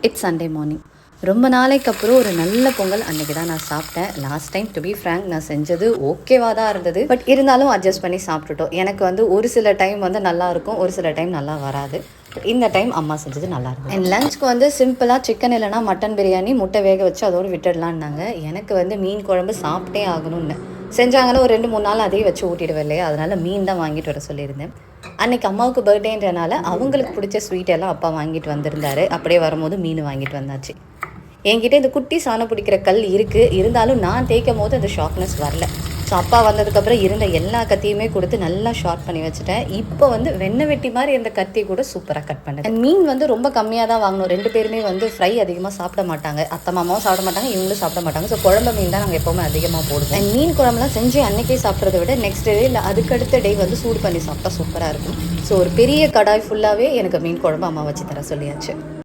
It's Sunday morning. ரொம்ப நாளைக்கு அப்புறம் ஒரு நல்ல பொங்கல் அன்றைக்கி தான் நான் சாப்பிட்டேன். Last time to be frank நான் செஞ்சது ஓகேவாக தான் இருந்தது. பட் இருந்தாலும் அட்ஜஸ்ட் பண்ணி சாப்பிட்டுட்டோம். எனக்கு வந்து ஒரு சில டைம் வந்து நல்லாயிருக்கும், ஒரு சில டைம் நல்லா வராது. பட் இந்த டைம் அம்மா செஞ்சது நல்லா இருந்தது. என் லஞ்சுக்கு வந்து சிம்பிளாக சிக்கன் இல்லைனா மட்டன் பிரியாணி, முட்டை வேக வச்சு அதோடு விட்டுடலான்னாங்க. எனக்கு வந்து மீன் குழம்பு சாப்பிட்டே ஆகணும்னு செஞ்சாங்கன்னா ஒரு 2-3 நாள் அதையும் வச்சு ஊட்டிடுவேன் இல்லையா, அதனால் மீன் தான் வாங்கிட்டு வர சொல்லியிருந்தேன். அன்றைக்கி அம்மாவுக்கு பர்த்டேன்றனால அவங்களுக்கு பிடிச்ச ஸ்வீட் எல்லாம் அப்பா வாங்கிட்டு வந்திருந்தாரு. அப்படியே வரும்போது மீன் வாங்கிட்டு வந்தாச்சு. என்கிட்ட இந்த குட்டி சாணம் பிடிக்கிற கல் இருக்குது, இருந்தாலும் நான் தேய்க்கும் போது அந்த ஷார்ப்னஸ் வரல. ஸோ அப்பா வந்ததுக்கப்புறம் இருந்த எல்லா கத்தியுமே கொடுத்து நல்லா ஷார்ப் பண்ணி வச்சுட்டேன். இப்போ வந்து வெண்ணெய் வெட்டி மாதிரி அந்த கத்தி கூட சூப்பராக கட் பண்ணேன். அண்ட் மீன் வந்து ரொம்ப கம்மியாக தான் வாங்கணும். 2 பேருமே வந்து ஃப்ரை அதிகமாக சாப்பிட மாட்டாங்க. அத்தை மாமாவும் சாப்பிட மாட்டாங்க, இவங்களும் சாப்பிட மாட்டாங்க. ஸோ குழம்பு மீன் தான் நாங்கள் எப்போவுமே அதிகமாக போடுவோம். அண்ட் மீன் குழம்புலாம் செஞ்சு அன்றைக்கே சாப்பிட்றத விட நெக்ஸ்ட் டே இல்லை அதுக்கடுத்த டே வந்து சூடு பண்ணி சாப்பிட்டா சூப்பராக இருக்கும். ஸோ ஒரு பெரிய கடாய் ஃபுல்லாகவே எனக்கு மீன் குழம்பு அம்மா வச்சு தர சொல்லியாச்சு.